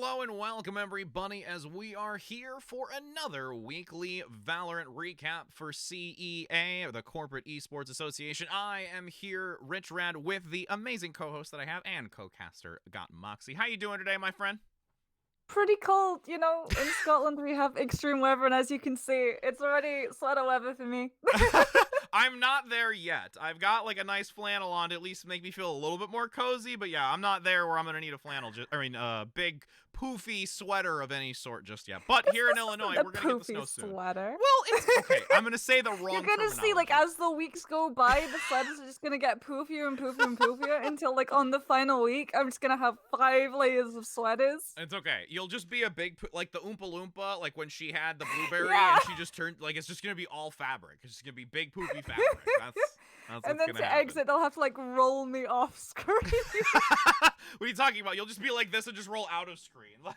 Hello and welcome everybody as we are here for another weekly Valorant recap for CEA, or the Corporate Esports Association. I am here, Richrad, with the amazing co-host that I have and co-caster GotMoxi. How you doing today, my friend? Pretty cold, in Scotland we have extreme weather, and as you can see, it's already sweater weather for me. I'm not there yet. I've got like a nice flannel on to at least make me feel a little bit more cozy, but yeah, I'm not there where I'm gonna need a flannel. Big poofy sweater of any sort just yet. But here in This Illinois, isn't a we're gonna get the poofy snow soon. sweater. Well, it's okay. I'm gonna say the You're wrong gonna see, terminology. as the weeks go by, the sweaters are just gonna get poofier and poofier and poofier until, on the final week, I'm just gonna have 5 layers of sweaters. It's okay. You'll just be a big, like the Oompa Loompa, like when she had the blueberry Yeah! and she just turned, like, it's just gonna be all fabric. It's just gonna be big, poofy fabric. That's And what's then gonna to happen. exit, they'll have to, roll me off screen. What are you talking about? You'll just be like this and just roll out of screen. Like,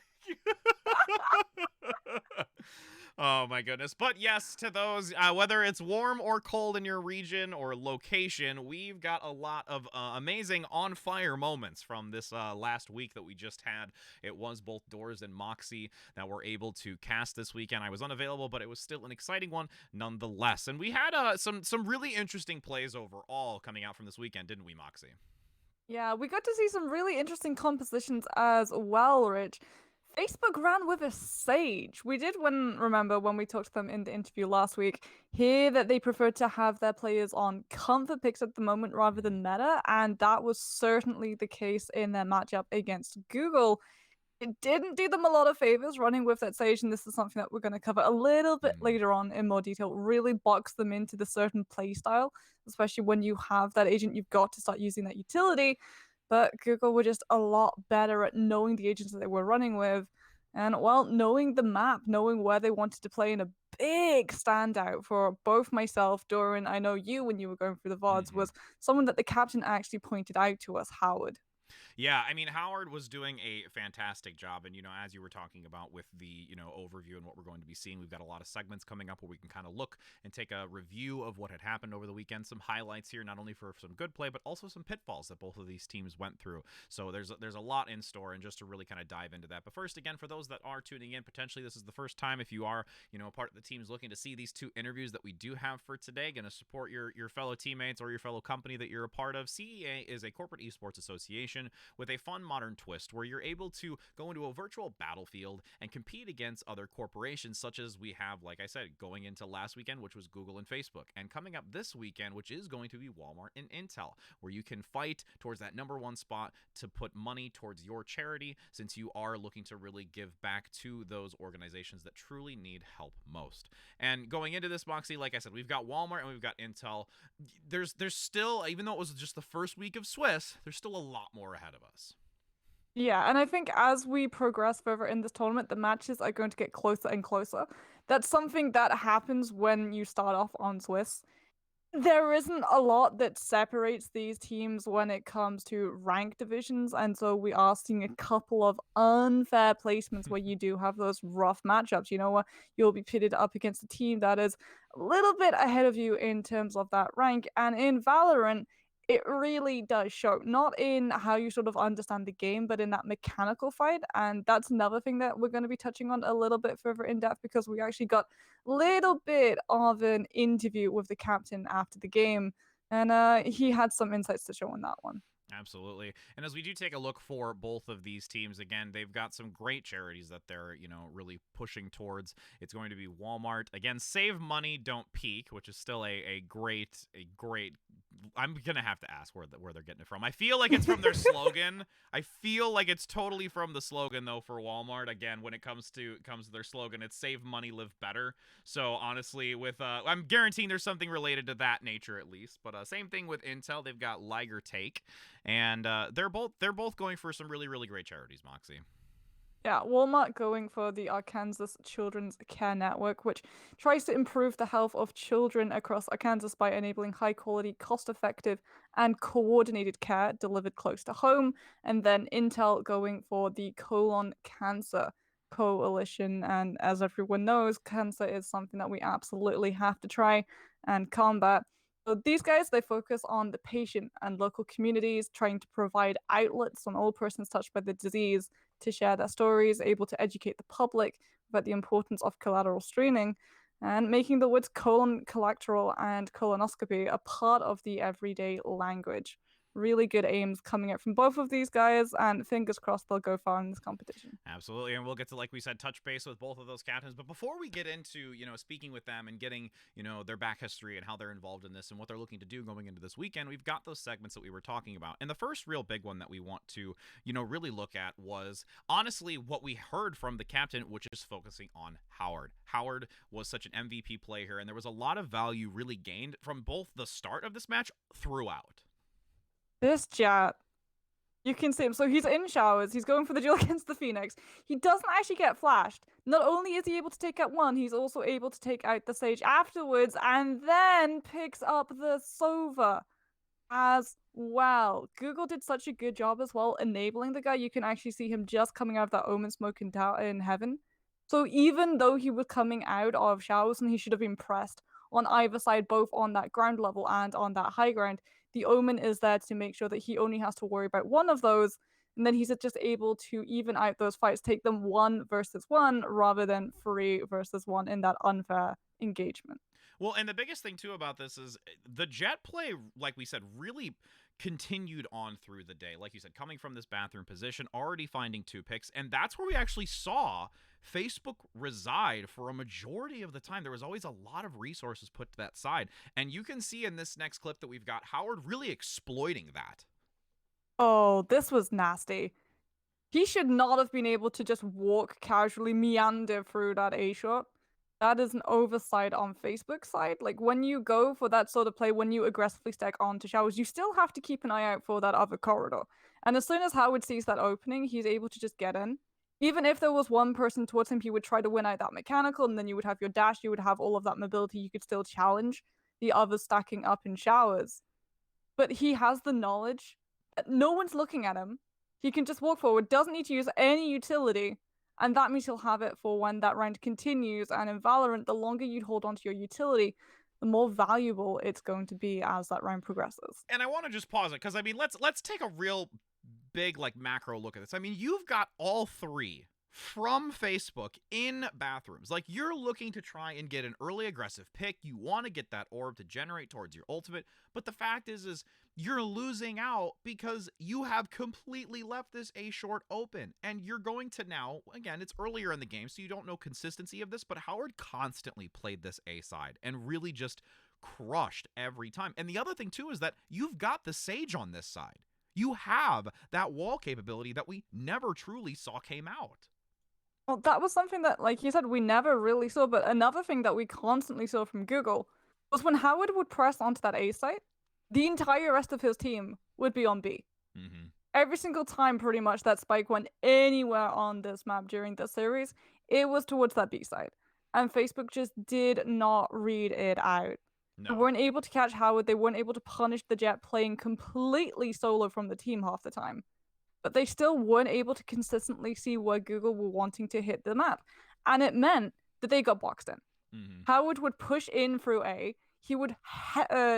oh my goodness. But yes, to those, whether it's warm or cold in your region or location, we've got a lot of amazing on fire moments from this last week that we just had. It was both Doors and Moxie that were able to cast this weekend. I was unavailable, but it was still an exciting one nonetheless. And we had some really interesting plays overall coming out from this weekend, didn't we, Moxie? Yeah, we got to see some really interesting compositions as well, Rich. Facebook ran with a Sage. We did remember when we talked to them in the interview last week, hear that they prefer to have their players on comfort picks at the moment rather than meta, and that was certainly the case in their matchup against Google. It didn't do them a lot of favors running with that Sage, and this is something that we're going to cover a little bit Mm. later on in more detail. Really box them into the certain playstyle, especially when you have that agent, you've got to start using that utility. But Google were just a lot better at knowing the agents that they were running with, and well, knowing the map, knowing where they wanted to play. In a big standout for both myself, Doran, I know you when you were going through the VODs, Mm-hmm. was someone that the captain actually pointed out to us, Howard. Yeah, I mean, Howard was doing a fantastic job. And, as you were talking about with the, overview and what we're going to be seeing, we've got a lot of segments coming up where we can kind of look and take a review of what had happened over the weekend. Some highlights here, not only for some good play, but also some pitfalls that both of these teams went through. So there's a lot in store, and just to really kind of dive into that. But first, again, for those that are tuning in, potentially this is the first time, if you are, a part of the teams looking to see these two interviews that we do have for today, going to support your fellow teammates or your fellow company that you're a part of. CEA is a corporate esports association with a fun modern twist where you're able to go into a virtual battlefield and compete against other corporations, such as we have, like I said, going into last weekend, which was Google and Facebook, and coming up this weekend, which is going to be Walmart and Intel, where you can fight towards that #1 spot to put money towards your charity, since you are looking to really give back to those organizations that truly need help most. And going into this, Moxie, like I said, we've got Walmart and we've got Intel. There's still, even though it was just the first week of Swiss, there's still a lot more ahead of us. Yeah, and I think as we progress further in this tournament, the matches are going to get closer and closer. That's something that happens when you start off on Swiss. There isn't a lot that separates these teams when it comes to rank divisions, and so we are seeing a couple of unfair placements where you do have those rough matchups. Where you'll be pitted up against a team that is a little bit ahead of you in terms of that rank. And in Valorant, it really does show, not in how you sort of understand the game, but in that mechanical fight. And that's another thing that we're going to be touching on a little bit further in depth, because we actually got a little bit of an interview with the captain after the game, and he had some insights to show on that one. Absolutely. And as we do take a look for both of these teams, again, they've got some great charities that they're, really pushing towards. It's going to be Walmart. Again, save money, don't peak, which is still a great, I'm going to have to ask where they're getting it from. I feel like it's from their slogan. I feel like it's totally from the slogan, though, for Walmart. Again, when it comes to their slogan, it's save money, live better. So honestly, with I'm guaranteeing there's something related to that nature at least. But same thing with Intel. They've got Liger Take. And they're both going for some really, really great charities, Moxie. Yeah, Walmart going for the Arkansas Children's Care Network, which tries to improve the health of children across Arkansas by enabling high quality, cost effective, and coordinated care delivered close to home. And then Intel going for the Colon Cancer Coalition. And as everyone knows, cancer is something that we absolutely have to try and combat. So these guys, they focus on the patient and local communities, trying to provide outlets on all persons touched by the disease to share their stories, able to educate the public about the importance of collateral screening, and making the words colon collateral and colonoscopy a part of the everyday language. Really good aims coming out from both of these guys, and fingers crossed they'll go far in this competition. Absolutely, and we'll get to, like we said, touch base with both of those captains. But before we get into, speaking with them and getting, their back history and how they're involved in this and what they're looking to do going into this weekend, we've got those segments that we were talking about. And the first real big one that we want to, really look at was honestly what we heard from the captain, which is focusing on Howard. Howard was such an MVP play here, and there was a lot of value really gained from both the start of this match throughout. This Jet, you can see him. So he's in showers. He's going for the duel against the Phoenix. He doesn't actually get flashed. Not only is he able to take out one, he's also able to take out the Sage afterwards, and then picks up the Sova as well. Google did such a good job as well enabling the guy. You can actually see him just coming out of that Omen smoke in heaven. So even though he was coming out of showers and he should have been pressed on either side, both on that ground level and on that high ground, the Omen is there to make sure that he only has to worry about one of those, and then he's just able to even out those fights, take them 1 versus 1 rather than 3 versus 1 in that unfair engagement. Well, and the biggest thing too about this is the Jet play, like we said, really continued on through the day. Like you said, coming from this bathroom position, already finding 2 picks, and that's where we actually saw Facebook reside for a majority of the time. There was always a lot of resources put to that side, and you can see in this next clip that we've got Howard really exploiting that. Oh, this was nasty. He should not have been able to just walk casually, meander through that A shot. That is an oversight on Facebook's side. Like, when you go for that sort of play, when you aggressively stack onto showers, you still have to keep an eye out for that other corridor. And as soon as Howard sees that opening, he's able to just get in. Even if there was one person towards him, he would try to win out that mechanical, and then you would have your dash, you would have all of that mobility, you could still challenge the others stacking up in showers. But he has the knowledge. No one's looking at him. He can just walk forward, doesn't need to use any utility, and that means he'll have it for when that round continues. And in Valorant, the longer you hold onto your utility, the more valuable it's going to be as that round progresses. And I want to just pause it because I mean, let's take a real big macro look at this. I mean, you've got all 3 from Facebook in bathrooms. Like, you're looking to try and get an early aggressive pick. You want to get that orb to generate towards your ultimate. But the fact is you're losing out because you have completely left this A short open. And you're going to now, again, it's earlier in the game, so you don't know consistency of this, but Howard constantly played this A side and really just crushed every time. And the other thing too is that you've got the Sage on this side. You have that wall capability that we never truly saw came out. Well, that was something that, like you said, we never really saw. But another thing that we constantly saw from Google was when Howard would press onto that A site, the entire rest of his team would be on B. Mm-hmm. Every single time, pretty much, that spike went anywhere on this map during the series, it was towards that B side. And Facebook just did not read it out. No. They weren't able to catch Howard. They weren't able to punish the Jet playing completely solo from the team half the time. But they still weren't able to consistently see where Google were wanting to hit the map. And it meant that they got boxed in. Mm-hmm. Howard would push in through A. He would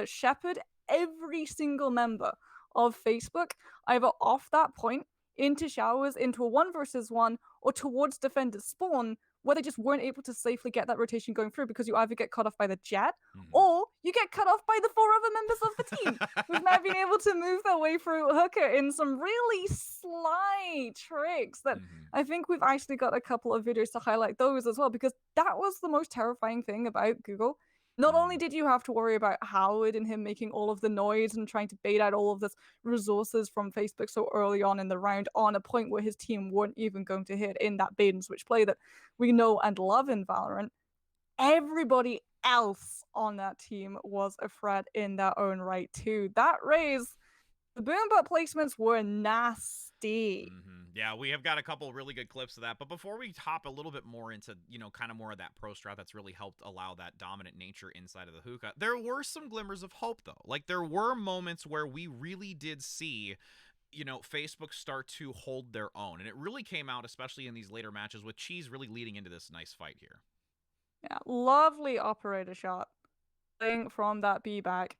shepherd every single member of Facebook either off that point, into showers, into a 1 versus 1, or towards defender's spawn, where they just weren't able to safely get that rotation going through because you either get cut off by the Jet, or you get cut off by the 4 other members of the team who've now been able to move their way through Hooker in some really sly tricks that I think we've actually got a couple of videos to highlight those as well, because that was the most terrifying thing about Google. Not only did you have to worry about Howard and him making all of the noise and trying to bait out all of this resources from Facebook so early on in the round, on a point where his team weren't even going to hit in that bait and switch play that we know and love in Valorant, everybody else on that team was a threat in their own right too. That raise, the boom butt placements were nasty. Yeah, we have got a couple really good clips of that. But before we hop a little bit more into, kind of more of that pro strat that's really helped allow that dominant nature inside of the hookah, there were some glimmers of hope, though. Like, there were moments where we really did see, Facebook start to hold their own. And it really came out, especially in these later matches, with Cheese really leading into this nice fight here. Yeah, lovely operator shot playing from that B back.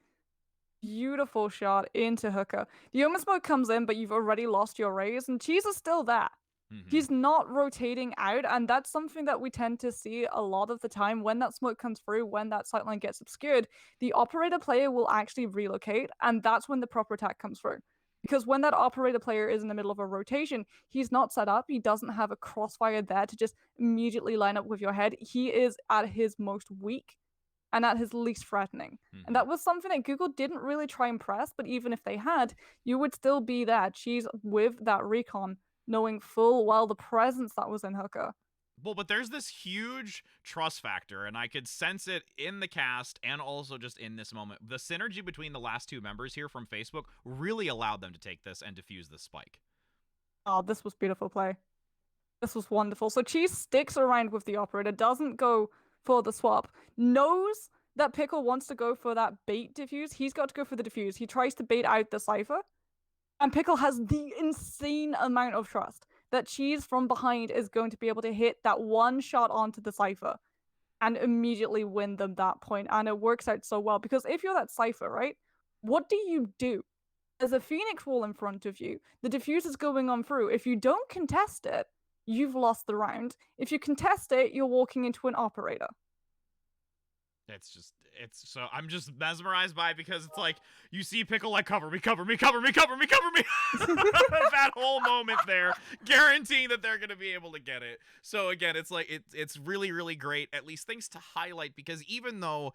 Beautiful shot into Hooker. The Omen smoke comes in, but you've already lost your raise, and Cheese is still there. Mm-hmm. He's not rotating out, and that's something that we tend to see a lot of the time when that smoke comes through, when that sightline gets obscured, the operator player will actually relocate, and that's when the proper attack comes through. Because when that operator player is in the middle of a rotation, he's not set up, he doesn't have a crossfire there to just immediately line up with your head. He is at his most weak and at his least threatening. And Mm-hmm. that was something that Google didn't really try and press, but even if they had, you would still be there. She's with that recon, knowing full well the presence that was in Hooker. Well, but there's this huge trust factor, and I could sense it in the cast and also just in this moment. The synergy between the last two members here from Facebook really allowed them to take this and defuse this spike. Oh, this was beautiful play. This was wonderful. So Cheese sticks around with the operator, doesn't go for the swap, knows that Pickle wants to go for that bait diffuse. He's got to go for the diffuse. He tries to bait out the Cypher. And Pickle has the insane amount of trust that Cheese from behind is going to be able to hit that one shot onto the Cypher and immediately win them that point. And it works out so well because if you're that Cypher, right, what do you do? There's a Phoenix wall in front of you. The diffuse is going on through. If you don't contest it, you've lost the round. If you contest it, you're walking into an operator. It's so I'm just mesmerized by it because it's like you see Pickle like cover me, cover me, cover me, cover me, cover me. That whole moment there, guaranteeing that they're gonna be able to get it. So again, it's like it's really, really great, at least things to highlight, because even though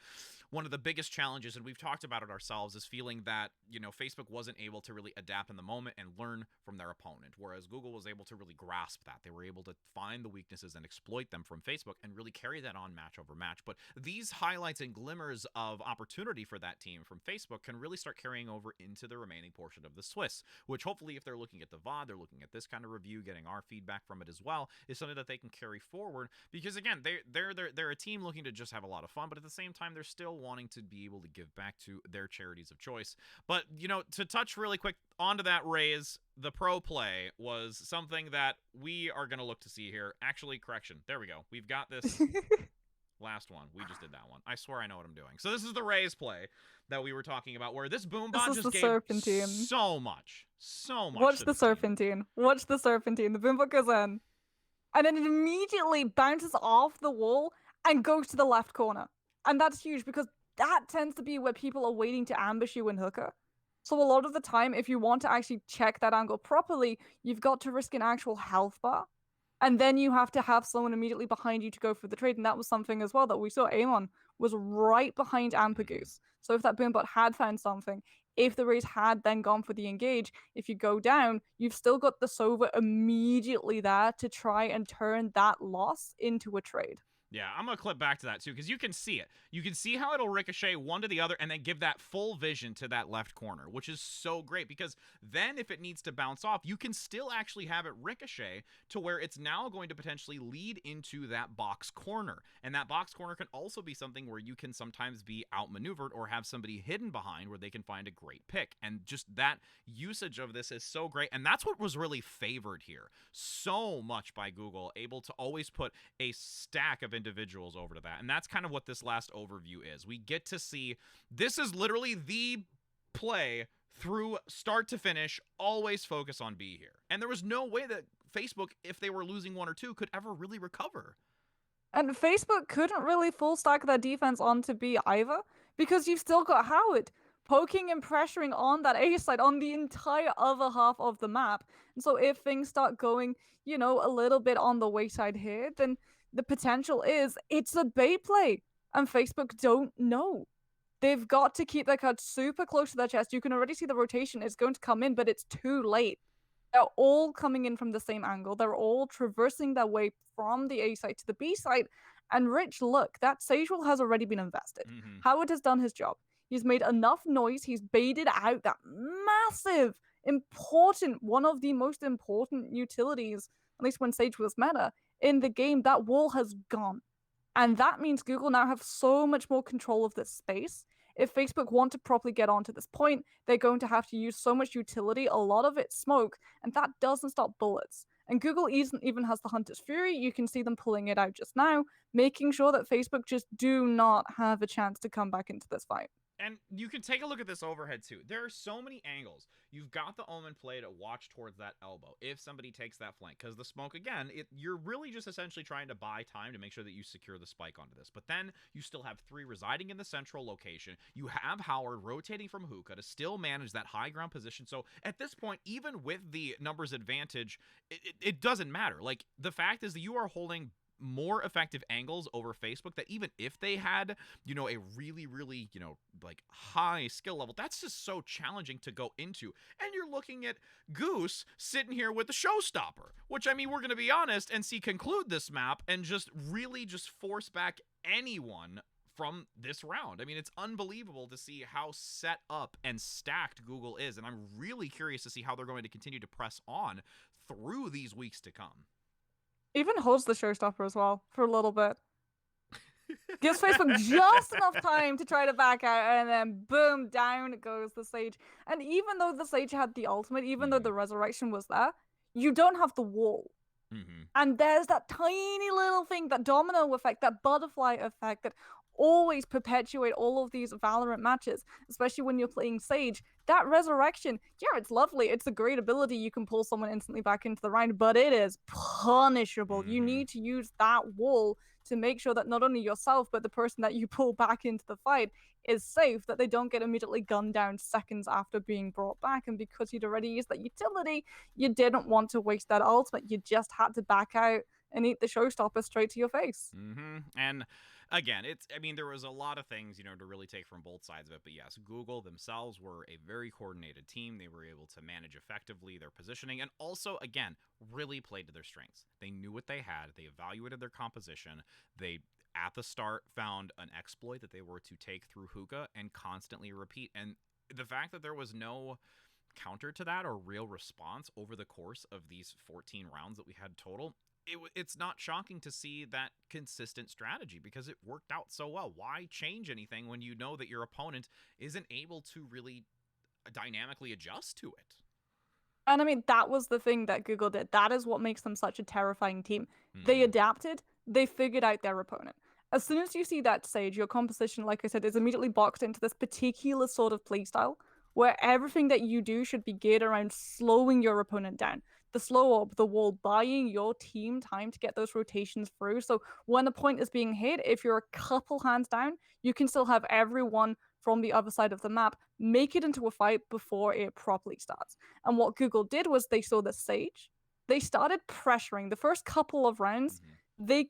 one of the biggest challenges, and we've talked about it ourselves, is feeling that, Facebook wasn't able to really adapt in the moment and learn from their opponent, whereas Google was able to really grasp that. They were able to find the weaknesses and exploit them from Facebook and really carry that on match over match. But these highlights and glimmers of opportunity for that team from Facebook can really start carrying over into the remaining portion of the Swiss, which hopefully, if they're looking at the VOD, they're looking at this kind of review, getting our feedback from it as well, is something that they can carry forward. Because again, they're a team looking to just have a lot of fun, but at the same time, they're still wanting to be able to give back to their charities of choice. But to touch really quick onto that, Raise, the pro play was something that we are going to look to see here. Actually, correction, there we go, we've got this. Last one. We just did that one. I swear I know what I'm doing. So this is the Raise play that we were talking about, where this This Boombot is just the gave Serpentine. so much Watch to the the team. Serpentine. Watch the Serpentine. The Boombot goes in. And then it immediately bounces off the wall and goes to the left corner. And that's huge because that tends to be where people are waiting to ambush you in Hooker. So a lot of the time, if you want to actually check that angle properly, you've got to risk an actual health bar. And then you have to have someone immediately behind you to go for the trade. And that was something as well that we saw. Amon was right behind Ampergoose. So if that Boombot had found something, if the Rays had then gone for the engage, if you go down, you've still got the Sova immediately there to try and turn that loss into a trade. Yeah, I'm going to clip back to that too, because you can see it. You can see how it'll ricochet one to the other and then give that full vision to that left corner, which is so great, because then if it needs to bounce off, you can still actually have it ricochet to where it's now going to potentially lead into that box corner. And that box corner can also be something where you can sometimes be outmaneuvered or have somebody hidden behind where they can find a great pick. And just that usage of this is so great. And that's what was really favored here so much by Google, able to always put a stack of individuals over to that. And that's kind of what this last overview is. We get to see, this is literally the play through start to finish, always focus on B here. And there was no way that Facebook, if they were losing one or two, could ever really recover. And Facebook couldn't really full stack their defense onto B either, because you've still got Howard poking and pressuring on that A side on the entire other half of the map. And so if things start going, a little bit on the wayside here, then the potential is it's a bait play. And Facebook don't know. They've got to keep their cards super close to their chest. You can already see the rotation is going to come in, but it's too late. They're all coming in from the same angle. They're all traversing their way from the A side to the B side. And Rich, look, that Sage Roll has already been invested. Mm-hmm. Howard has done his job. He's made enough noise. He's baited out that massive, important, one of the most important utilities, at least when Sage was meta, in the game. That wall has gone. And that means Google now have so much more control of this space. If Facebook want to properly get onto this point, they're going to have to use so much utility, a lot of it smoke, and that doesn't stop bullets. And Google even has the Hunter's Fury. You can see them pulling it out just now, making sure that Facebook just do not have a chance to come back into this fight. And you can take a look at this overhead too. There are so many angles. You've got the Omen play to watch towards that elbow if somebody takes that flank. Because the smoke, again, you're really just essentially trying to buy time to make sure that you secure the spike onto this. But then you still have 3 residing in the central location. You have Howard rotating from hookah to still manage that high ground position. So at this point, even with the numbers advantage, it doesn't matter. Like, the fact is that you are holding more effective angles over Facebook, that even if they had, a really, really, like, high skill level, that's just so challenging to go into. And you're looking at Goose sitting here with the showstopper, which, I mean, we're going to be honest and see conclude this map and just really just force back anyone from this round. I mean, it's unbelievable to see how set up and stacked Google is, and I'm really curious to see how they're going to continue to press on through these weeks to come. Even holds the showstopper as well for a little bit. Gives Facebook just enough time to try to back out, and then boom, down goes the Sage. And even though the Sage had the ultimate, even though the resurrection was there, you don't have the wall. And there's that tiny little thing, that domino effect, that butterfly effect that always perpetuate all of these Valorant matches, especially when you're playing Sage. That resurrection, yeah, it's lovely. It's a great ability. You can pull someone instantly back into the round, but it is punishable. You need to use that wall to make sure that not only yourself, but the person that you pull back into the fight is safe, that they don't get immediately gunned down seconds after being brought back. And because you'd already used that utility, you didn't want to waste that ultimate. You just had to back out and eat the showstopper straight to your face. And again, there was a lot of things, to really take from both sides of it. But yes, Google themselves were a very coordinated team. They were able to manage effectively their positioning, and also, again, really played to their strengths. They knew what they had. They evaluated their composition. They, at the start, found an exploit that they were to take through hookah and constantly repeat. And the fact that there was no counter to that or real response over the course of these 14 rounds that we had total, it's not shocking to see that consistent strategy, because it worked out so well. Why change anything when you know that your opponent isn't able to really dynamically adjust to it? And I mean, that was the thing that Google did. That is what makes them such a terrifying team. They adapted, they figured out their opponent. As soon as you see that Sage, your composition, like I said, is immediately boxed into this particular sort of playstyle where everything that you do should be geared around slowing your opponent down. The slow up, the wall, buying your team time to get those rotations through. So when a point is being hit, if you're a couple hands down, you can still have everyone from the other side of the map make it into a fight before it properly starts. And what Google did was they saw the Sage. They started pressuring the first couple of rounds. They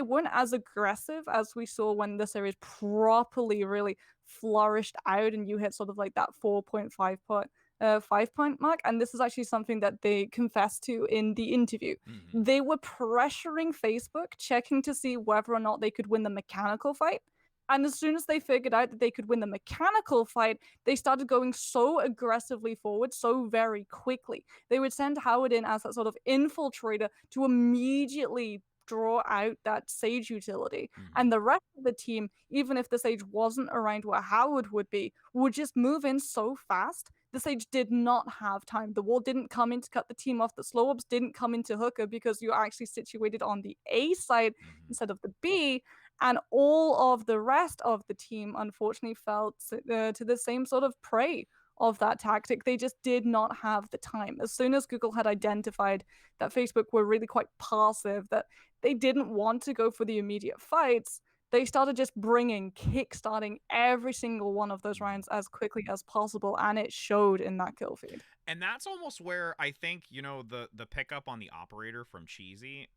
weren't as aggressive as we saw when the series properly really flourished out and you hit sort of like that 4.5 point 5 point mark. And this is actually something that they confessed to in the interview. They were pressuring Facebook, checking to see whether or not they could win the mechanical fight. And as soon as they figured out that they could win the mechanical fight, they started going so aggressively forward so very quickly. They would send Howard in as that sort of infiltrator to immediately draw out that Sage utility. And the rest of the team, even if the Sage wasn't around where Howard would be, would just move in so fast. The Sage did not have time. The wall didn't come in to cut the team off. The slow ups didn't come into hookah because you're actually situated on the A side instead of the B. And all of the rest of the team, unfortunately, fell to the same sort of prey of that tactic. They just did not have the time. As soon as Google had identified that Facebook were really quite passive, that they didn't want to go for the immediate fights, they started just kickstarting every single one of those rounds as quickly as possible, and it showed in that kill feed. And that's almost where I think, the pickup on the operator from Cheesy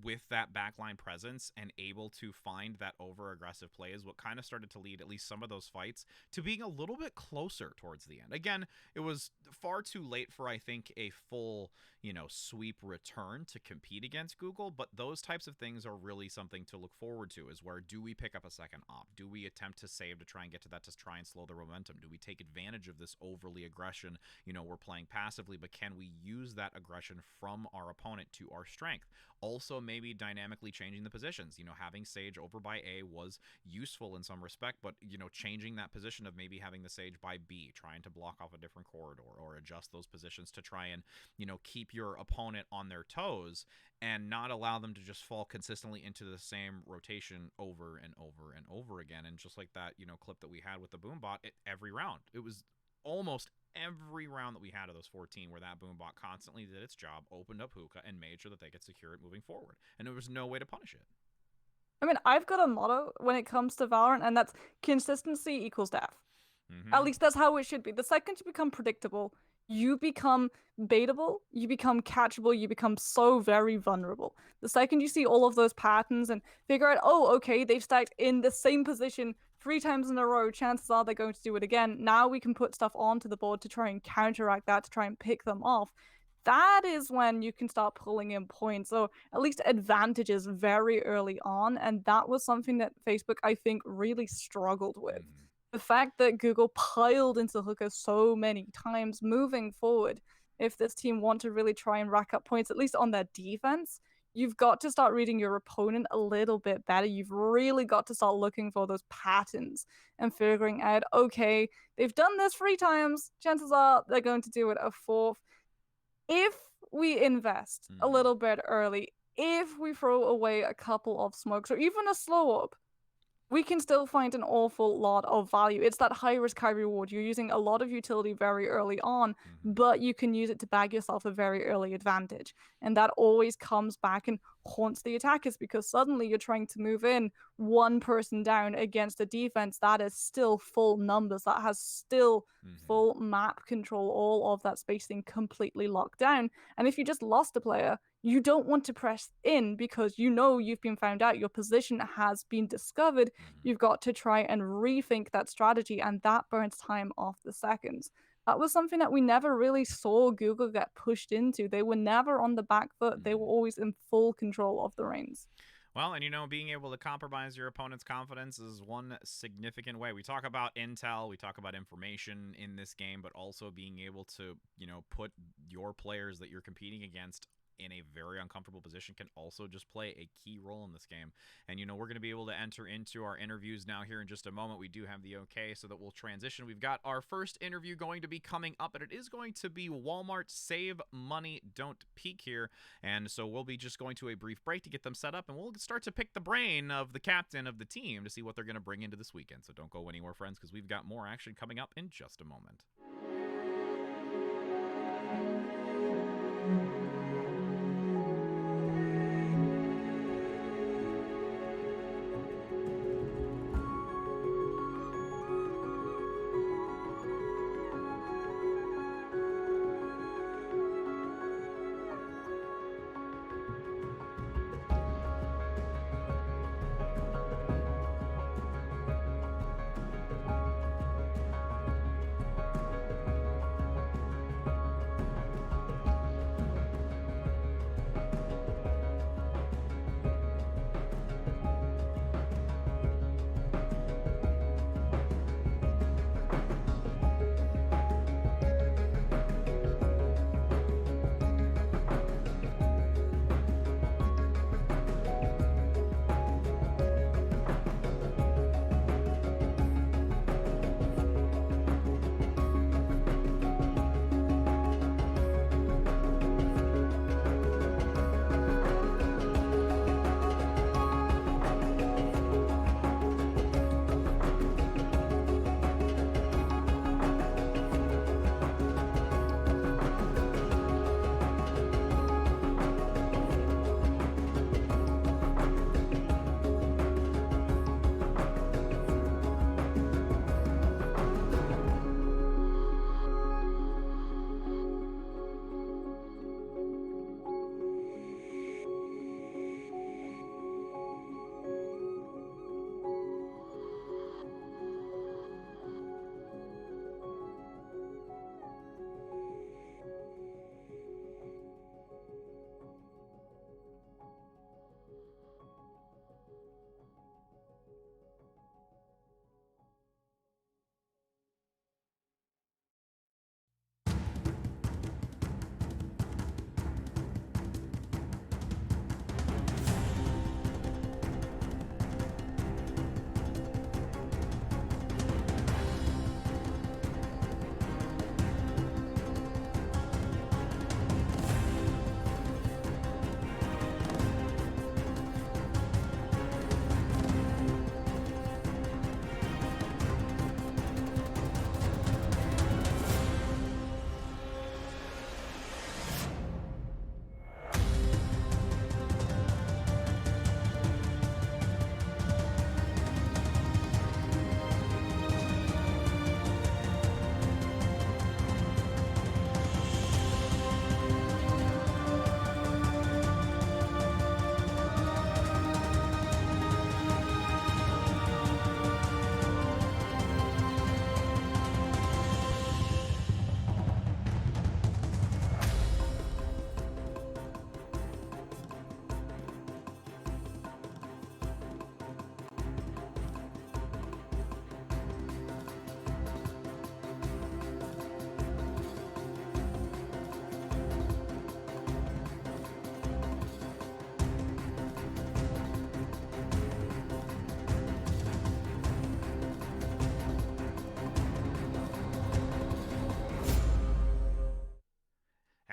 with that backline presence and able to find that over aggressive play is what kind of started to lead at least some of those fights to being a little bit closer towards the end. Again, it was far too late for, I think, a full, sweep return to compete against Google, but those types of things are really something to look forward to, is where do we pick up a second op? Do we attempt to save to try and get to that, to try and slow the momentum? Do we take advantage of this overly aggression? We're playing passively, but can we use that aggression from our opponent to our strength? Also maybe dynamically changing the positions. Having Sage over by A was useful in some respect, but changing that position of maybe having the Sage by B, trying to block off a different corridor or adjust those positions to try and keep your opponent on their toes and not allow them to just fall consistently into the same rotation over and over and over again. And just like that clip that we had with the boombot, every round, it was almost every round that we had of those 14 where that boombot constantly did its job, opened up hookah, and made sure that they could secure it moving forward. And there was no way to punish it. I mean, I've got a motto when it comes to Valorant, and that's consistency equals death. At least that's how it should be. The second you become predictable, you become baitable, you become catchable, you become so very vulnerable. The second you see all of those patterns and figure out, oh, okay, they've stacked in the same position 3 times in a row, chances are they're going to do it again. Now we can put stuff onto the board to try and counteract that, to try and pick them off. That is when you can start pulling in points, or at least advantages very early on. And that was something that Facebook, I think, really struggled with. The fact that Google piled into hookah so many times moving forward, if this team want to really try and rack up points, at least on their defense, you've got to start reading your opponent a little bit better. You've really got to start looking for those patterns and figuring out, okay, they've done this 3 times, chances are they're going to do it a 4th. If we invest a little bit early, if we throw away a couple of smokes or even a slow up, we can still find an awful lot of value. It's that high risk, high reward. You're using a lot of utility very early on, but you can use it to bag yourself a very early advantage. And that always comes back and haunts the attackers, because suddenly you're trying to move in 1 person down against a defense that is still full numbers, that has still full map control, all of that spacing completely locked down. And if you just lost a player, you don't want to press in because you've been found out, your position has been discovered. You've got to try and rethink that strategy, and that burns time off the seconds. That was something that we never really saw Google get pushed into. They were never on the back foot. They were always in full control of the reins. Well, and being able to compromise your opponent's confidence is one significant way. We talk about intel, we talk about information in this game, but also being able to, put your players that you're competing against in a very uncomfortable position can also just play a key role in this game. And we're going to be able to enter into our interviews now here in just a moment. We do have the okay, so that we'll transition. We've got our first interview going to be coming up, and it is going to be Walmart Save Money Don't Peak here. And so we'll be just going to a brief break to get them set up, and we'll start to pick the brain of the captain of the team to see what they're going to bring into this weekend. So don't go anywhere, friends, because we've got more action coming up in just a moment.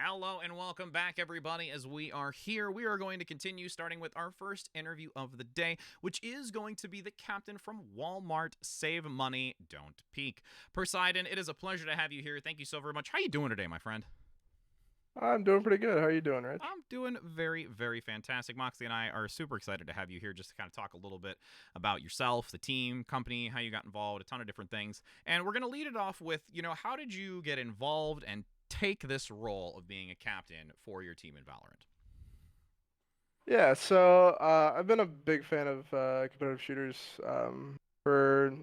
Hello and welcome back, everybody. As we are here, we are going to continue starting with our first interview of the day, which is going to be the captain from Walmart. Save money, don't peak. Poseidon, it is a pleasure to have you here. Thank you so very much. How you doing today, my friend? I'm doing pretty good. How are you doing, Rich? I'm doing very, very fantastic. Moxie and I are super excited to have you here just to kind of talk a little bit about yourself, the team, company, how you got involved, a ton of different things. And we're going to lead it off with, how did you get involved and take this role of being a captain for your team in Valorant? Yeah, so I've been a big fan of competitive shooters for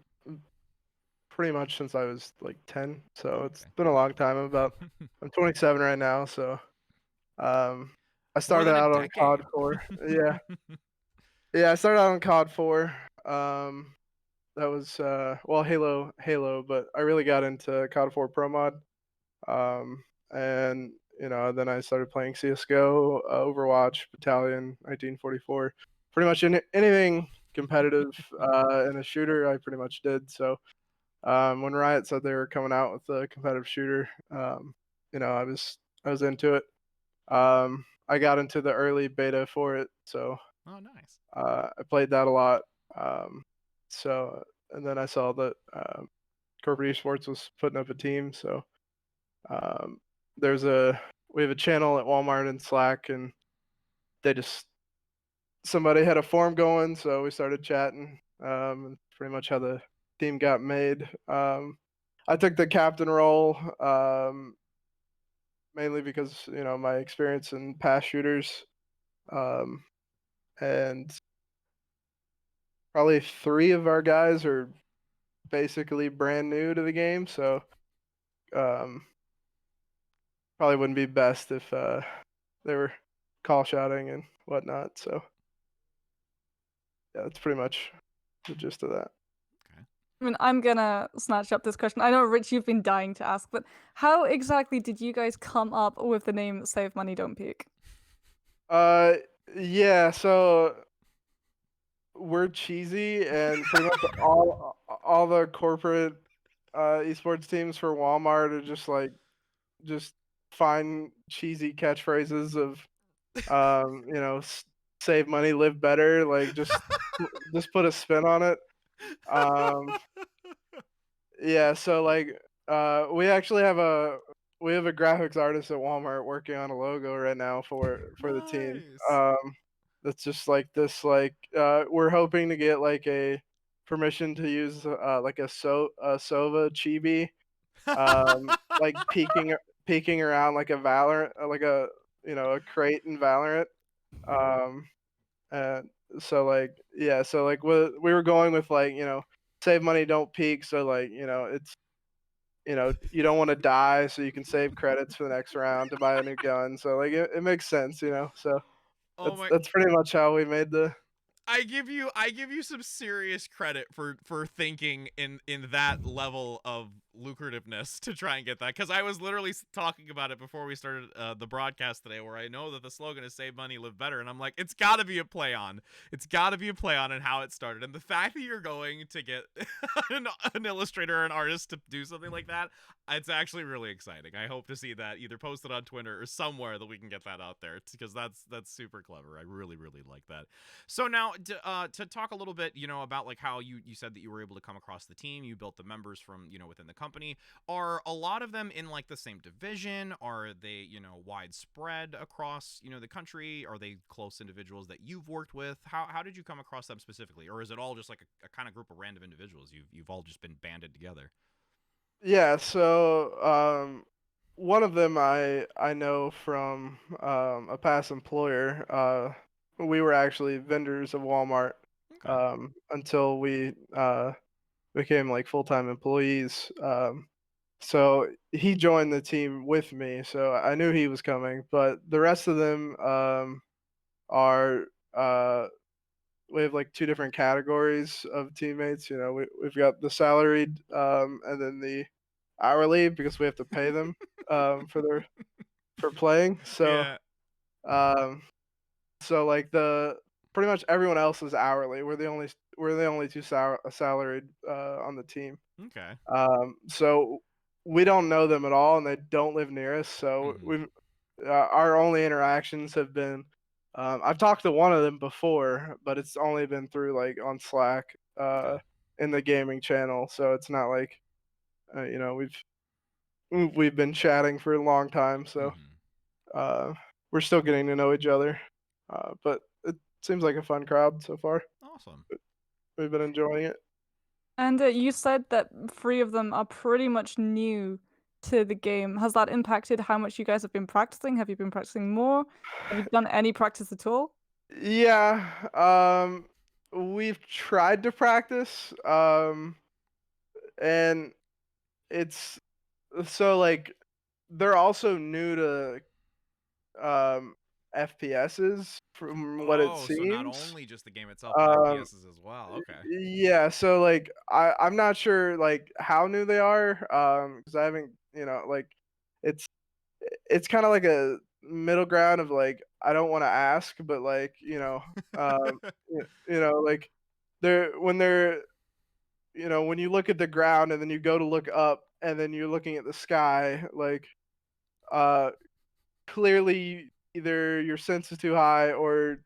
pretty much since I was like 10. So it's Okay. been a long time. I'm 27 right now, so um, I More started than a out on decade. COD 4. Yeah, yeah, I started out on COD 4. That was well Halo, but I really got into COD 4 Pro Mod. And then I started playing CS:GO, Overwatch, Battalion, 1944, pretty much anything competitive in a shooter, I pretty much did. So when Riot said they were coming out with a competitive shooter, I was into it. I got into the early beta for it, so Oh, nice. I played that a lot. Um, so and then I saw that Corporate Esports was putting up a team, so um, there's a we have a channel at Walmart in Slack, and they just somebody had a forum going, so we started chatting. And pretty much how the team got made. I took the captain role mainly because my experience in past shooters, um, and probably three of our guys are basically brand new to the game, so um, probably wouldn't be best if they were call shouting and whatnot. So yeah, that's pretty much the gist of that. Okay. I mean, I'm gonna snatch up this question. I know, Rich, you've been dying to ask, but how exactly did you guys come up with the name Save Money Don't Peak? Uh, yeah. So we're cheesy, and pretty much all the corporate esports teams for Walmart are just find cheesy catchphrases of save money, live better. Like just put a spin on it. Um, Yeah, so we have a graphics artist at Walmart working on a logo right now for the team. Nice. That's just like this we're hoping to get like a permission to use like a Sova chibi like peeking around like a Valorant like a crate in Valorant. Um and so we were going with save money don't peak, so it's you don't want to die, so you can save credits for the next round to buy a new gun. So it makes sense. So Oh that's my, that's pretty much how we made the. I give you some serious credit for thinking in that level of lucrativeness to try and get that, because I was literally talking about it before we started the broadcast today, where I know that the slogan is "Save money, live better," and I'm like, it's got to be a play on, and how it started, and the fact that you're going to get an illustrator or an artist to do something like that, it's actually really exciting. I hope to see that either posted on Twitter or somewhere that we can get that out there, because that's super clever. I really really like that. So now to talk a little bit, about like how you said that you were able to come across the team, you built the members from within the company. Are a lot of them in like the same division? Are they widespread across the country? Are they close individuals that you've worked with? How did you come across them specifically, or is it all just like a kind of group of random individuals you've all just been banded together? Yeah, so one of them I know from a past employer. We were actually vendors of Walmart Okay. until we became like full-time employees. So he joined the team with me, so I knew he was coming. But the rest of them are we have like two different categories of teammates. We've got the salaried and then the hourly because we have to pay them for playing. So Yeah. um, like the pretty much everyone else is hourly. We're the only two salaried on the team. So we don't know them at all, and they don't live near us. So Mm-hmm. our only interactions have been. I've talked to one of them before, but it's only been through like on Slack, Okay. in the gaming channel. So it's not like, we've been chatting for a long time. So Hmm. uh, we're still getting to know each other. But it seems like a fun crowd so far. Awesome. We've been enjoying it. And you said that three of them are pretty much new to the game. Has that impacted how much you guys have been practicing? Have you been practicing more? Have you done any practice at all? Yeah, we've tried to practice, and it's so like they're also new to FPSs from what it Oh, so not seems. only just the game itself, but Um, FPSs as well. Okay. yeah, so like I'm not sure like how new they are, because I haven't, like it's it's kind of like a middle ground of like I don't want to ask, but like like they're when you look at the ground and then you go to look up and then you're looking at the sky, like uh clearly either your sense is too high or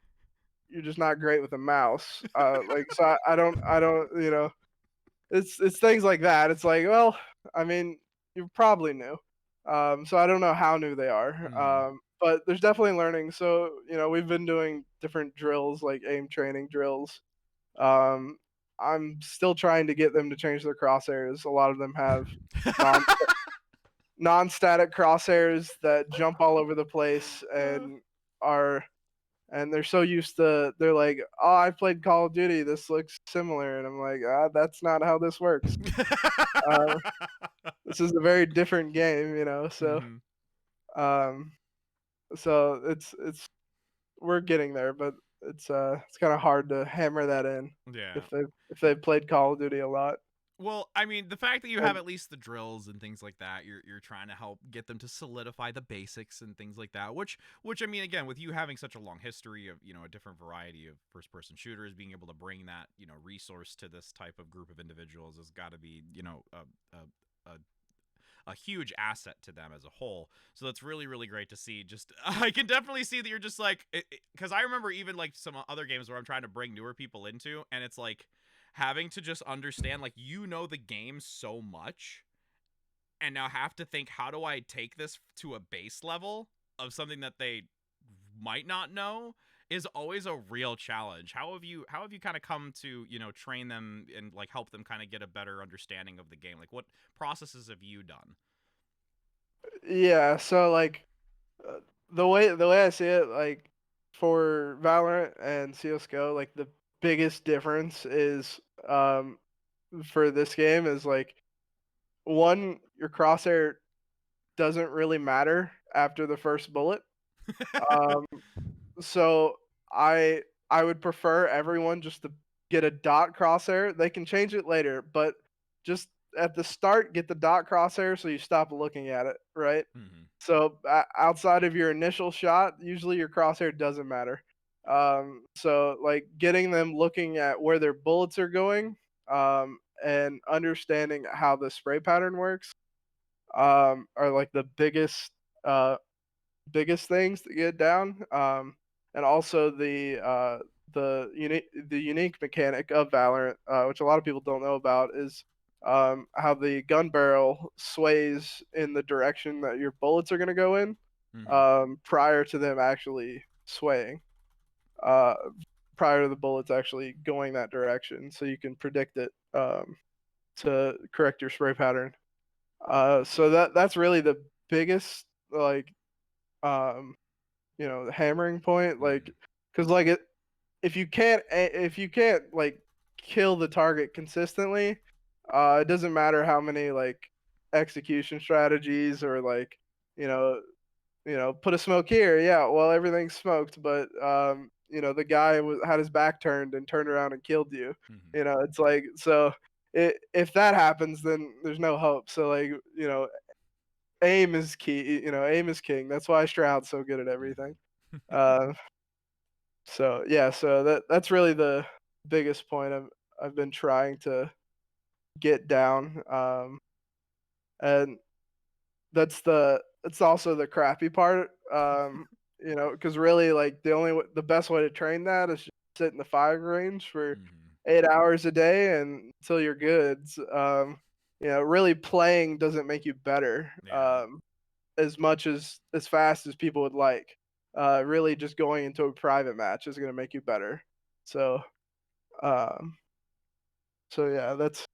you're just not great with a mouse. Like so I don't it's things like that. It's like, well, I mean, you probably knew. So I don't know how new they are. Hmm. But there's definitely learning. So, we've been doing different drills, like aim training drills. Um, I'm still trying to get them to change their crosshairs. A lot of them have non non-static crosshairs that jump all over the place are they're so used to they're like, oh, I played Call of Duty, this looks similar, and I'm like, that's not how this works. uh, this is a very different game, so Hmm. um so it's we're getting there, but it's kind of hard to hammer that in Yeah. if they've played Call of Duty a lot. Well, I mean, the fact that you have And at least the drills and things like that, you're trying to help get them to solidify the basics and things like that. Which I mean, again, with you having such a long history of a different variety of first person shooters, being able to bring that resource to this type of group of individuals has got to be a huge asset to them as a whole. So that's really really great to see. Just I can definitely see that you're just like, because I remember even like some other games where I'm trying to bring newer people into, and it's like having to just understand like the game so much, and now have to think, how do I take this to a base level of something that they might not know, is always a real challenge. How have you kind of come to train them and like help them kind of get a better understanding of the game? Like, what processes have you done? yeah, so like uh, the way I see it, like for Valorant and CS:GO, like the biggest difference is for this game is like one, your crosshair doesn't really matter after the first bullet. Um, so I would prefer everyone just to get a dot crosshair. They can change it later, but just at the start, get the dot crosshair so you stop looking at it, right? Hmm. So outside of your initial shot, usually your crosshair doesn't matter. So like getting them looking at where their bullets are going, and understanding how the spray pattern works, are like the biggest things to get down. And also the unique mechanic of Valorant, which a lot of people don't know about, is how the gun barrel sways in the direction that your bullets are going to go in, Hmm. prior to them actually swaying. Uh, Prior to the bullets actually going that direction, so you can predict it, to correct your spray pattern. So that's really the biggest, like, um, the hammering point, like, Hmm. because like if you can't like kill the target consistently, it doesn't matter how many like execution strategies or like you know put a smoke here. Yeah, well, everything's smoked, but the guy had his back turned and turned around and killed you. Hmm. It's like, so if that happens, then there's no hope. So like, aim is key. Aim is king. That's why Stroud's so good at everything. Hmm. Uh, so yeah, so that's really the biggest point I've been trying to get down. And it's also the crappy part. You know, because really, like the best way to train that is just sit in the firing range for Mm-hmm. 8 hours a day and until you're good. You know, really playing doesn't make you better. Yeah. As much as fast as people would like. Really, just going into a private match is going to make you better. So, um, so yeah, that's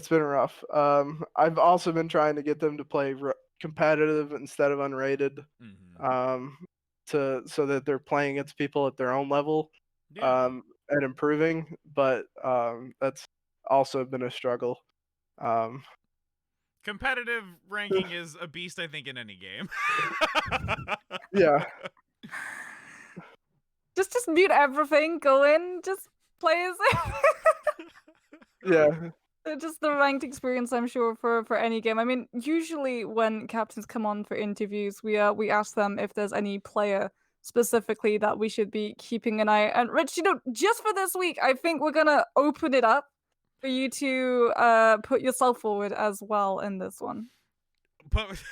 been rough. I've also been trying to get them to play competitive instead of unrated, Mm-hmm. um, to so that they're playing against people at their own level, Yeah. and improving. But that's also been a struggle. Um, Competitive ranking is a beast, I think, in any game. yeah, Just mute everything, go in, just play as yeah, just the ranked experience, I'm sure, for any game. I mean, usually when captains come on for interviews, we ask them if there's any player specifically that we should be keeping an eye. And Rich, you know, just for this week, I think we're gonna open it up for you to put yourself forward as well in this one. But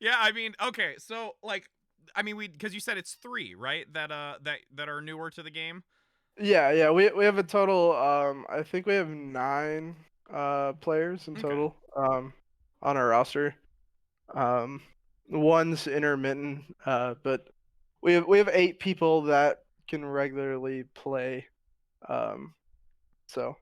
yeah, I mean, okay, so like, I mean, because you said it's 3, right? That are newer to the game. yeah. We have a total. I think we have 9 players in Okay. total. On our roster. Um, one's intermittent. But we have 8 people that can regularly play. Um, so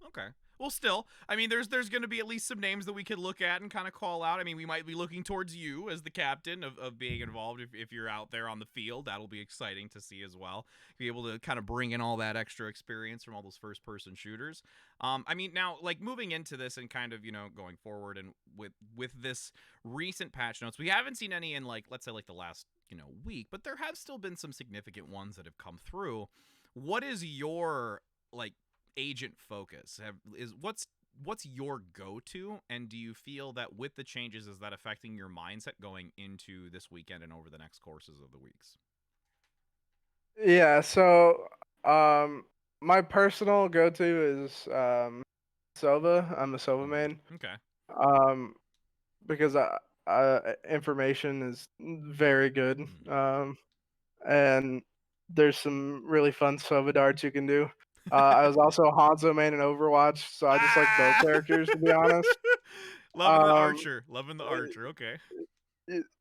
Okay. Well, still, I mean, there's going to be at least some names that we could look at and kind of call out. I mean, we might be looking towards you as the captain of being involved if you're out there on the field. That'll be exciting to see as well. Be able to kind of bring in all that extra experience from all those first-person shooters. I mean, now, like, moving into this and kind of, you know, going forward and with this recent patch notes, we haven't seen any in, like, let's say, like, the last, you know, week, but there have still been some significant ones that have come through. What is your, like, agent focus? What's your go-to, and do you feel that with the changes, is that affecting your mindset going into this weekend and over the next courses of the weeks? yeah, so my personal go-to is Sova. I'm a Sova main. Okay. Um, because information is very good. And there's some really fun Sova darts you can do. I was also a Hanzo main in Overwatch, so I just like both Ah! characters to be honest. Loving the Um, archer. Loving the archer. Okay.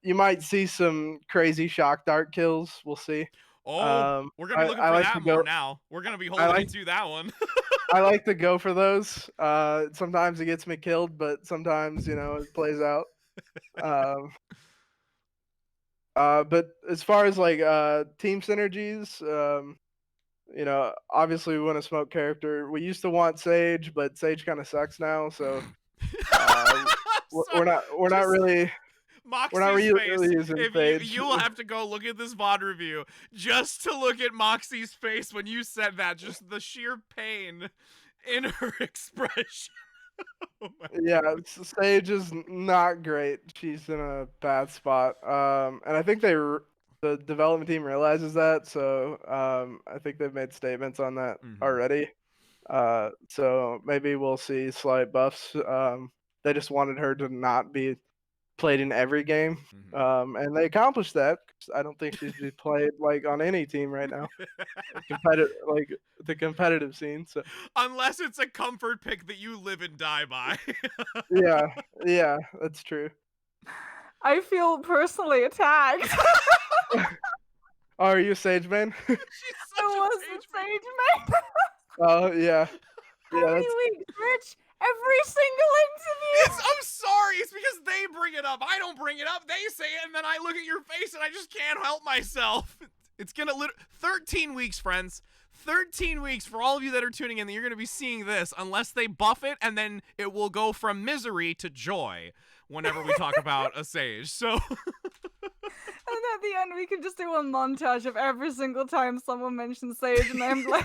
you might see some crazy shock dart kills. We'll see. Oh, we're gonna be looking I for like to that more go. now. We're gonna be I holding you like to that one. I like to go for those. Sometimes it gets me killed, but sometimes it plays out. Um, but as far as like team synergies, obviously we want a smoke character. We used to want Sage, but Sage kind of sucks now, so So we're not just really Moxie's face. really using If Sage. you will have to go look at this VOD review just to look at Moxie's face when you said that, just the sheer pain in her expression. Oh my Yeah, God. Sage is not great. She's in a bad spot. And I think the development team realizes that, so I think they've made statements on that already. So maybe we'll see slight buffs. They just wanted her to not be played in every game, and they accomplished that. 'Cause I don't think she'd be played like on any team right now, competitive like the competitive scene. So Unless it's a comfort pick that you live and die by. yeah, that's true. I feel personally attacked. Oh, are you a Sage man? She's I such a was a sage man. sage man. Oh yeah, How yeah. many That's weeks, Rich? Every single interview. I'm sorry. It's because they bring it up. I don't bring it up. They say it, and then I look at your face, and I just can't help myself. It's gonna 13 weeks, friends. 13 weeks for all of you that are tuning in. That you're gonna be seeing this, unless they buff it, and then it will go from misery to joy whenever we talk about a sage. So. And at the end, we can just do a montage of every single time someone mentions Sage, and I'm like,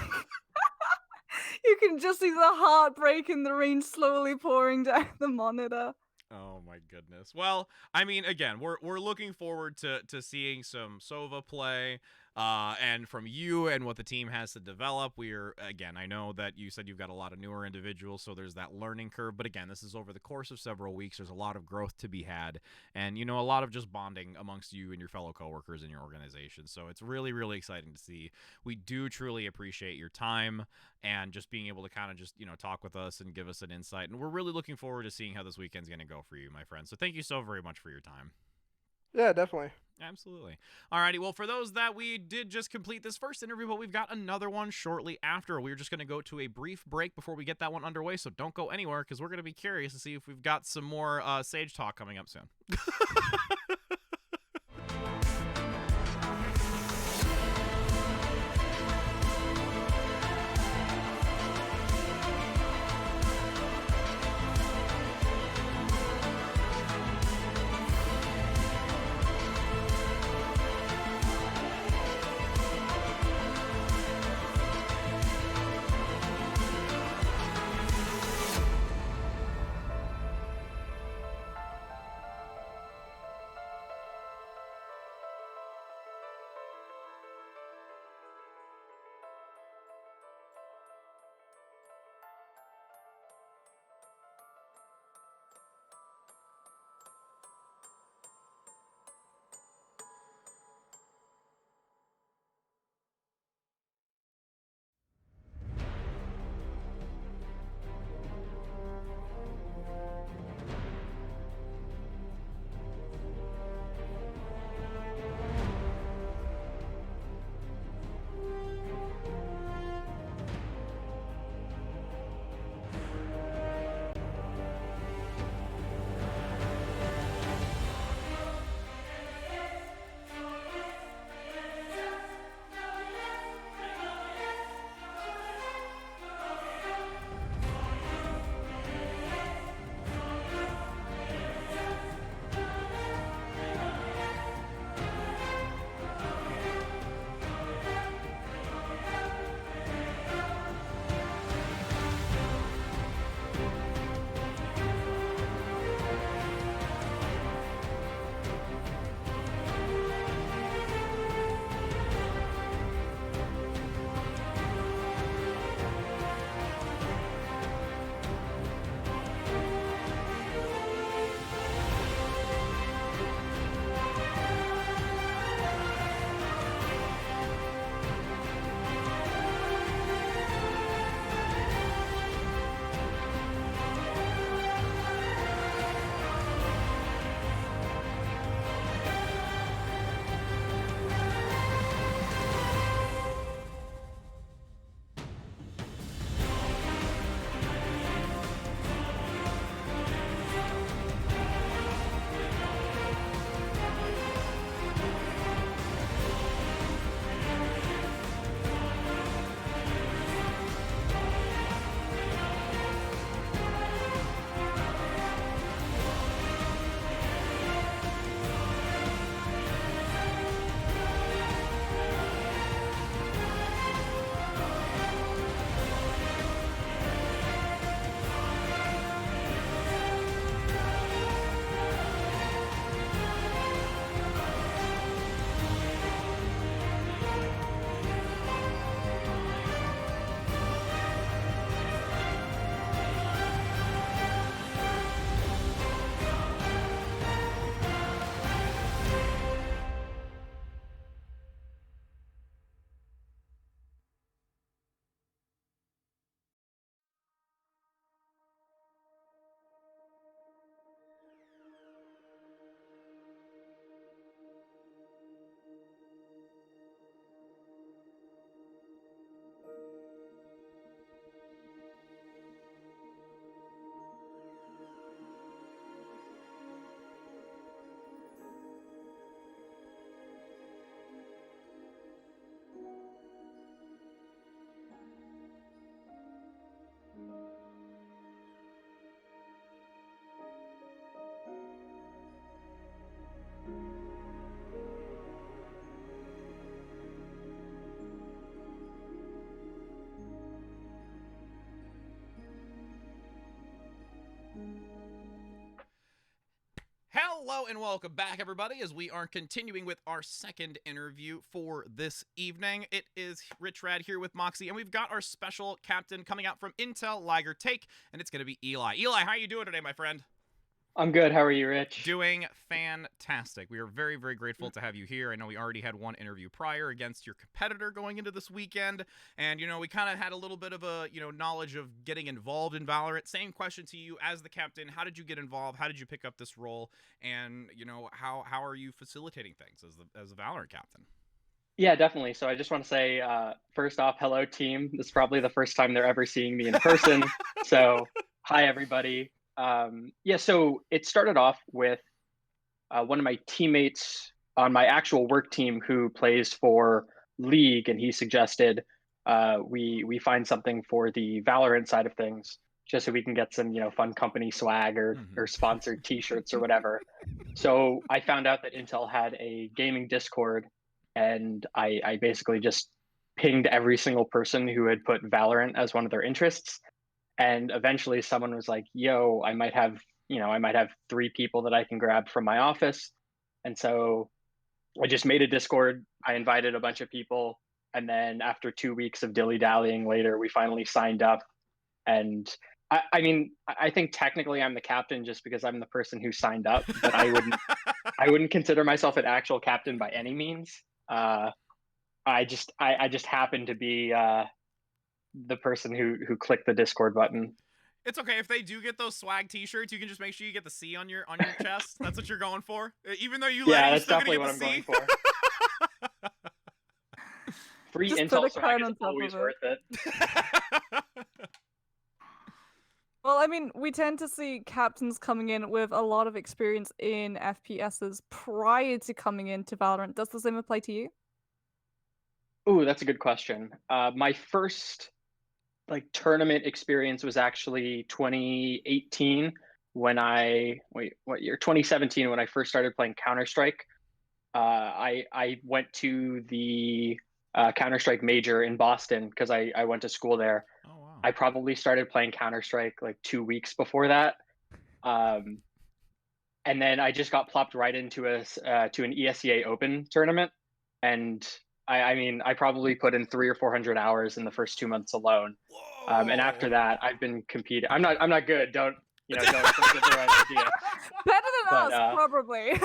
you can just see the heartbreak in the rain slowly pouring down the monitor. Oh my goodness. Well, I mean, again, we're looking forward to seeing some Sova play. and from you and what the team has to develop. Again, I know that you said you've got a lot of newer individuals, so there's that learning curve. But again, this is over the course of several weeks. There's a lot of growth to be had, and a lot of just bonding amongst you and your fellow coworkers in your organization. So it's really, really exciting to see. We do truly appreciate your time and just being able to kind of just talk with us and give us an insight. And we're really looking forward to seeing how this weekend's going to go for you, my friend. So thank you so very much for your time. Yeah, definitely. Absolutely. Alrighty, well, for those that we did just complete this first interview, but we've got another one shortly after. We're just going to go to a brief break before we get that one underway, so don't go anywhere, because we're going to be curious to see if we've got some more Sage talk coming up soon. and welcome back, everybody, as we are continuing with our second interview for this evening. It is Richrad here with Moxie, and we've got our special captain coming out from Intel Liger Take, and it's going to be Eli. Eli, how are you doing today, my friend? I'm good. How are you, Rich? Doing fantastic. We are very, very grateful to have you here. I know we already had one interview prior against your competitor going into this weekend, and, we kind of had a little bit of a, knowledge of getting involved in Valorant. Same question to you as the captain. How did you get involved? How did you pick up this role? And, how are you facilitating things as the Valorant captain? Yeah, definitely. So I just want to say, first off, hello, team. This is probably the first time they're ever seeing me in person. So hi, everybody. So it started off with one of my teammates on my actual work team who plays for League, and he suggested we find something for the Valorant side of things, just so we can get some fun company swag or sponsored T-shirts or whatever. So I found out that Intel had a gaming Discord, and I basically just pinged every single person who had put Valorant as one of their interests. And eventually someone was like, yo, I might have 3 people that I can grab from my office. And so I just made a Discord. I invited a bunch of people. And then after 2 weeks of dilly-dallying later, we finally signed up. And I think technically I'm the captain just because I'm the person who signed up, but I wouldn't consider myself an actual captain by any means. I just happen to be the person who clicked the Discord button. It's okay if they do get those swag T-shirts. You can just make sure you get the C on your chest. That's what you're going for, even though you let it. You're still gonna get the C. What I'm going for. Free Just Intel put a swag crown is on top always of it. worth it. Well, I mean, we tend to see captains coming in with a lot of experience in FPSs prior to coming into Valorant. Does the same apply to you? Ooh, that's a good question. My first tournament experience was actually 2018 when 2017 when I first started playing Counter-Strike. I went to the Counter-Strike major in Boston because I went to school there. Oh, wow. I probably started playing Counter-Strike 2 weeks before that. And then I just got plopped right into to an ESEA Open tournament. And I probably put in 300 or 400 hours in the first 2 months alone. And after that, I've been competing. I'm not good. Don't think it's the right idea. Better than us, probably.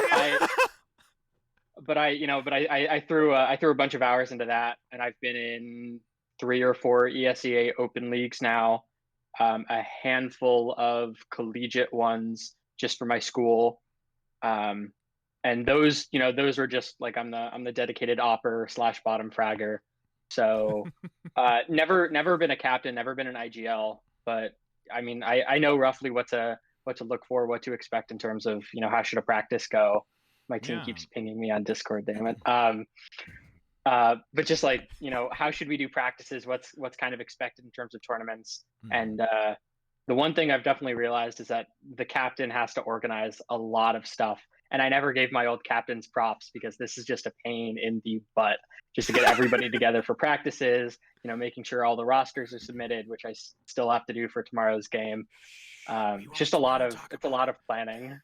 I threw a bunch of hours into that, and I've been in 3 or 4 ESEA Open leagues now, a handful of collegiate ones just for my school, and those are just I'm the dedicated opper / bottom fragger. So never been a captain, never been an IGL, but I know roughly what to look for, what to expect in terms of how should a practice go. My team keeps pinging me on Discord, damn it. But just how should we do practices? What's kind of expected in terms of tournaments? And the one thing I've definitely realized is that the captain has to organize a lot of stuff. And I never gave my old captains props because this is just a pain in the butt just to get everybody together for practices, making sure all the rosters are submitted, which I still have to do for tomorrow's game. It's a lot of planning.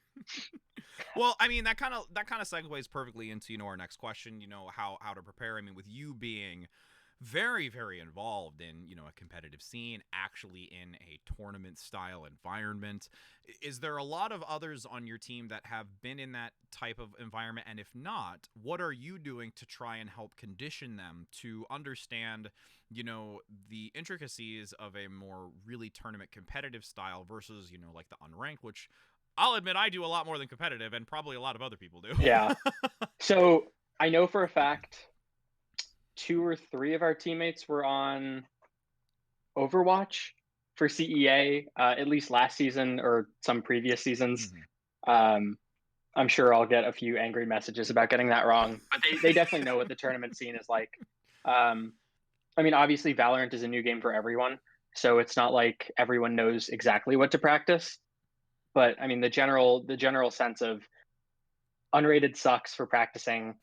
Well, that kind of segues perfectly into our next question. How to prepare. With you being very, very involved in a competitive scene, actually in a tournament style environment, is there a lot of others on your team that have been in that type of environment? And if not, what are you doing to try and help condition them to understand the intricacies of a more really tournament competitive style versus the unranked, which I'll admit I do a lot more than competitive, and probably a lot of other people do. Yeah. So I know for a fact 2 or 3 of our teammates were on Overwatch for CEA, at least last season or some previous seasons. I'm sure I'll get a few angry messages about getting that wrong, but they definitely know what the tournament scene is like. Obviously Valorant is a new game for everyone, so it's not like everyone knows exactly what to practice. But the general sense of unrated sucks for practicing,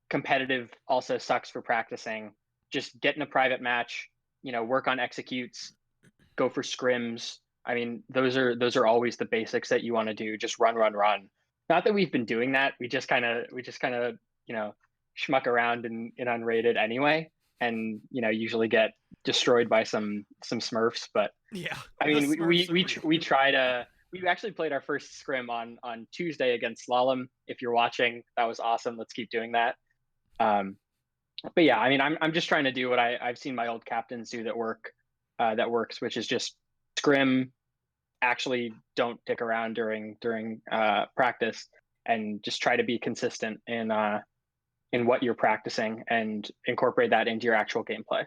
competitive also sucks for practicing. Just get in a private match, work on executes, go for scrims. Those are always the basics that you want to do. Just run. not that we've been doing that. We just kind of schmuck around in unrated anyway, and usually get destroyed by some Smurfs. But Yeah, I mean, the Smurfs are real. we try to. We actually played our first scrim on Tuesday against Slalom. If you're watching, that was awesome. Let's keep doing that. But yeah, I mean, I'm just trying to do what I've seen my old captains do that works, which is just scrim. Actually, don't dick around during practice, and just try to be consistent in what you're practicing and incorporate that into your actual gameplay.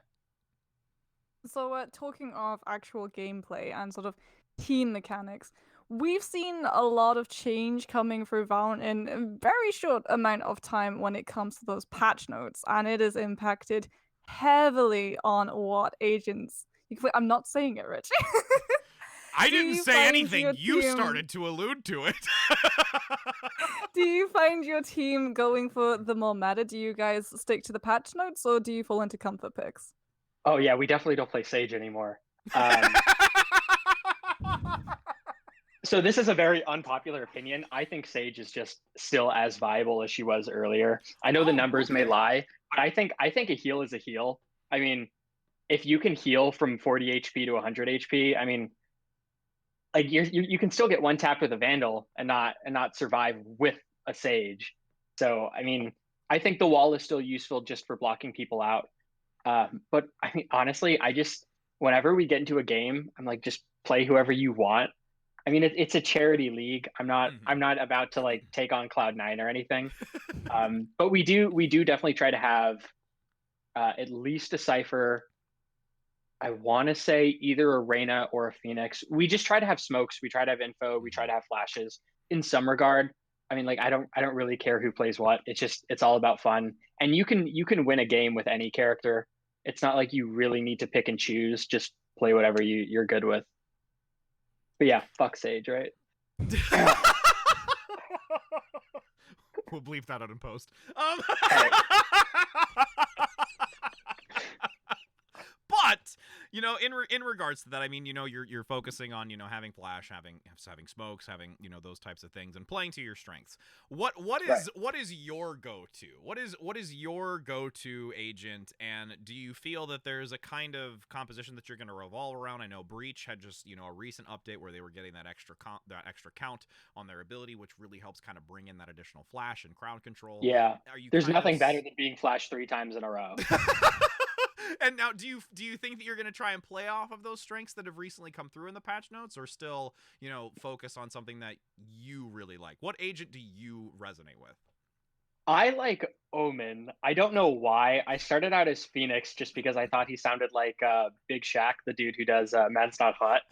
So, talking of actual gameplay and sort of team mechanics, we've seen a lot of change coming through Valorant in a very short amount of time when it comes to those patch notes, and it has impacted heavily on what agents. I'm not saying it, Rich. I Do didn't you say find anything. your You team- started to allude to it. Do you find your team going for the more meta? Do you guys stick to the patch notes, or do you fall into comfort picks? Oh yeah, we definitely don't play Sage anymore. So this is a very unpopular opinion. I think Sage is just still as viable as she was earlier. I know the numbers may lie, but I think a heal is a heal. I mean, if you can heal from 40 HP to 100 HP, I mean, like you can still get one tap with a Vandal and not survive with a Sage. So I mean, I think the wall is still useful just for blocking people out. But I mean, honestly, whenever we get into a game, I'm like, just play whoever you want. I mean, it's a charity league. I'm not about to like take on Cloud9 or anything. But we do definitely try to have at least a Cypher. I want to say either a Reyna or a Phoenix. We just try to have smokes. We try to have info. We try to have flashes. In some regard, I mean, like I don't really care who plays what. It's all about fun. And you can win a game with any character. It's not like you really need to pick and choose. Just play whatever you're good with. But yeah, fuck Sage, right? We'll bleep that out in post. But in regards to that, I mean, you're focusing on having flash, having smokes, having those types of things, and playing to your strengths. What is your go-to? What is your go-to agent? And do you feel that there's a kind of composition that you're going to revolve around? I know Breach had just a recent update where they were getting that extra count on their ability, which really helps kind of bring in that additional flash and crowd control. Yeah, there's nothing better than being flashed 3 times in a row. And now, do you think that you're going to try and play off of those strengths that have recently come through in the patch notes, or still, focus on something that you really like? What agent do you resonate with? I like Omen. I don't know why. I started out as Phoenix just because I thought he sounded like Big Shaq, the dude who does Man's Not Hot.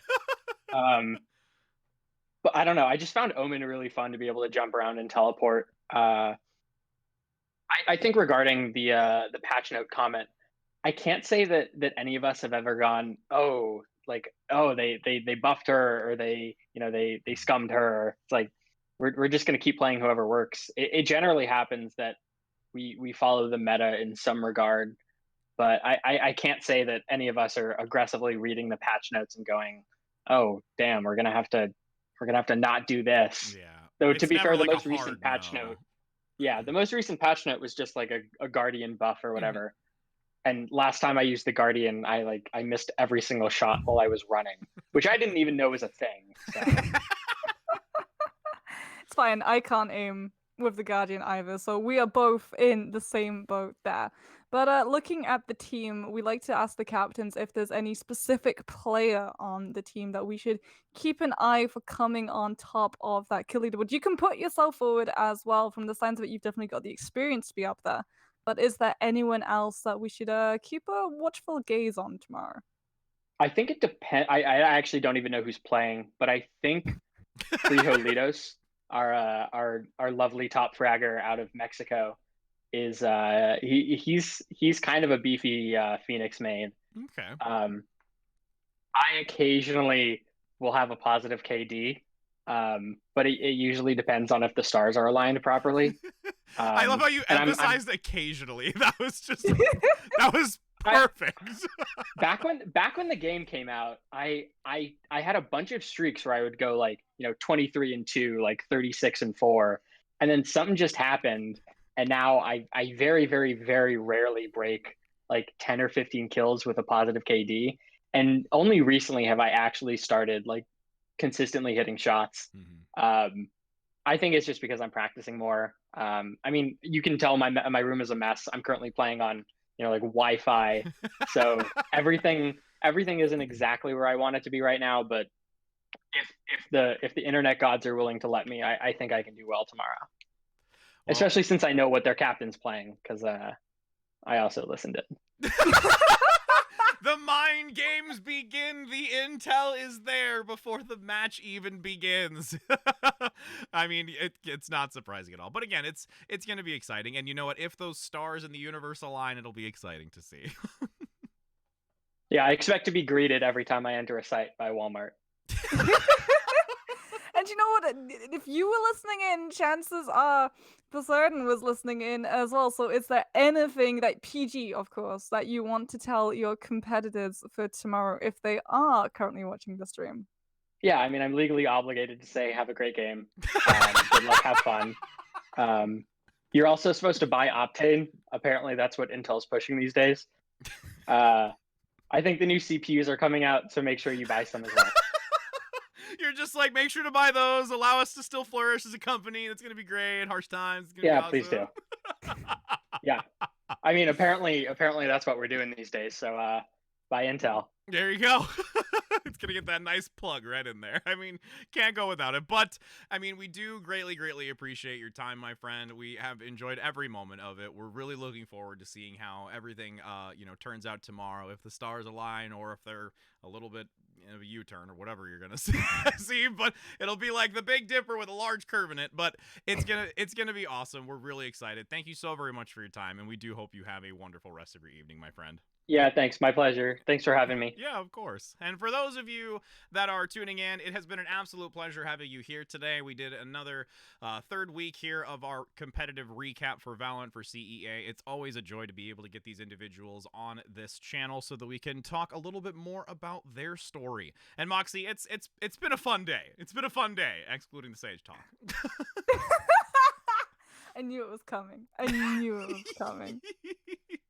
But I don't know. I just found Omen really fun to be able to jump around and teleport. I think regarding the patch note comment, I can't say that any of us have ever gone, they buffed her, or they scummed her. It's like we're just going to keep playing whoever works. It generally happens that we follow the meta in some regard, but I can't say that any of us are aggressively reading the patch notes and going, oh damn, we're gonna have to not do this. Yeah. Though It's to be fair, never the like most a recent hard patch no. note. Yeah, the most recent patch note was just like a Guardian buff or whatever. And last time I used the Guardian, I missed every single shot while I was running, which I didn't even know was a thing. So. It's fine. I can't aim with the Guardian either, so we are both in the same boat there. But looking at the team, we like to ask the captains if there's any specific player on the team that we should keep an eye for coming on top of that kill leaderboard. You can put yourself forward as well. From the signs of it, you've definitely got the experience to be up there. But is there anyone else that we should keep a watchful gaze on tomorrow? I think it depends. I actually don't even know who's playing, but I think Frijolitos, our lovely top fragger out of Mexico, is he's kind of a beefy Phoenix main. Okay. I occasionally will have a positive KD, but it usually depends on if the stars are aligned properly. I love how you emphasized occasionally. That was Perfect. back when the game came out, I had a bunch of streaks where I would go like 23-2, like 36-4, and then something just happened, and now I very very very rarely break like 10 or 15 kills with a positive KD, and only recently have I actually started like consistently hitting shots. I think it's just because I'm practicing more. I mean, you can tell my room is a mess. I'm currently playing on like Wi-Fi, so everything isn't exactly where I want it to be right now. But if the internet gods are willing to let me, I think I can do well tomorrow. Well, especially since I know what their captain's playing, because I also listened to it. The mind games begin. The intel is there before the match even begins. I mean, it's not surprising at all. But again, it's going to be exciting. And you know what? If those stars in the universe align, it'll be exciting to see. Yeah, I expect to be greeted every time I enter a site by Walmart. And you know what? If you were listening in, chances are Poseidon was listening in as well. So is there anything that PG, of course, that you want to tell your competitors for tomorrow if they are currently watching the stream? Yeah, I mean, I'm legally obligated to say have a great game. Good luck, have fun. You're also supposed to buy Optane. Apparently, that's what Intel's pushing these days. I think the new CPUs are coming out, so make sure you buy some as well. You're just like, make sure to buy those. Allow us to still flourish as a company. That's gonna be great. Harsh times. It's gonna be awesome. Please do. Yeah, I mean, apparently that's what we're doing these days. So buy Intel. There you go. It's gonna get that nice plug right in there. I mean, can't go without it. But I mean, we do greatly appreciate your time, my friend. We have enjoyed every moment of it. We're really looking forward to seeing how everything turns out tomorrow, if the stars align or if they're a little bit of a U-turn or whatever you're gonna see. But it'll be like the Big Dipper with a large curve in it. But it's gonna be awesome. We're really excited. Thank you so very much for your time, and we do hope you have a wonderful rest of your evening, my friend. Yeah, thanks. My pleasure. Thanks for having me. Yeah, of course. And for those of you that are tuning in, it has been an absolute pleasure having you here today. We did another third week here of our competitive recap for Valorant for CEA. It's always a joy to be able to get these individuals on this channel so that we can talk a little bit more about their story. And Moxie, it's been a fun day. It's been a fun day, excluding the Sage talk. I knew it was coming. I knew it was coming.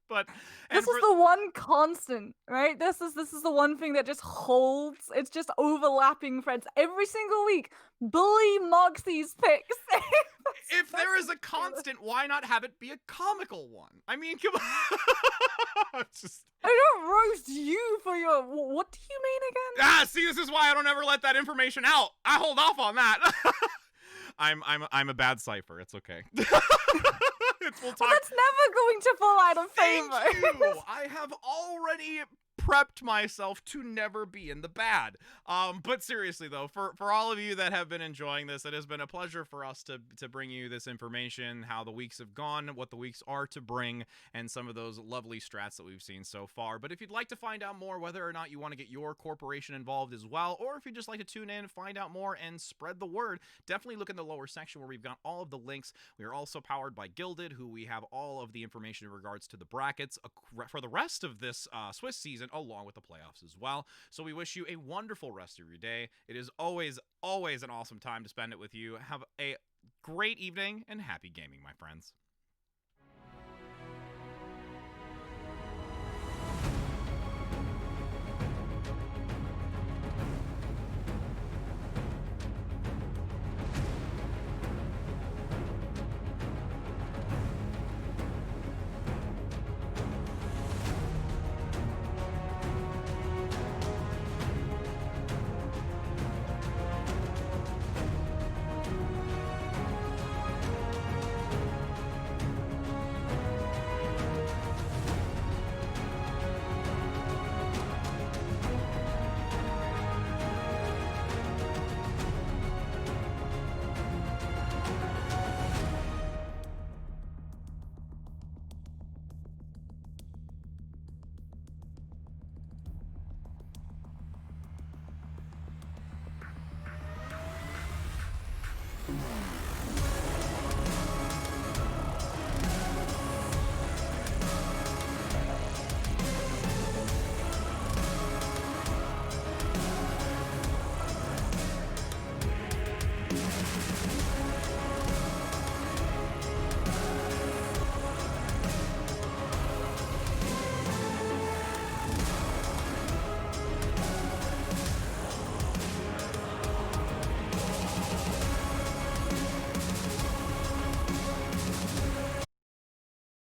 But this is the one constant, right? This is the one thing that just holds. It's just overlapping threads every single week. Bully Moxie's picks. If there is a constant, why not have it be a comical one? I mean, come on. I don't roast you for your. What do you mean again? See, this is why I don't ever let that information out. I hold off on that. I'm a bad cipher. It's okay. Well, that's never going to fall out of favor. Thank you. I have already prepped myself to never be in the bad. But seriously though, for all of you that have been enjoying this, it has been a pleasure for us to bring you this information, how the weeks have gone, what the weeks are to bring, and some of those lovely strats that we've seen so far. But if you'd like to find out more, whether or not you want to get your corporation involved as well, or if you'd just like to tune in, find out more, and spread the word, definitely look in the lower section where we've got all of the links. We are also powered by Gilded, who we have all of the information in regards to the brackets for the rest of this Swiss season, along with the playoffs as well. So we wish you a wonderful rest of your day. It is always an awesome time to spend it with you. Have a great evening and happy gaming, my friends.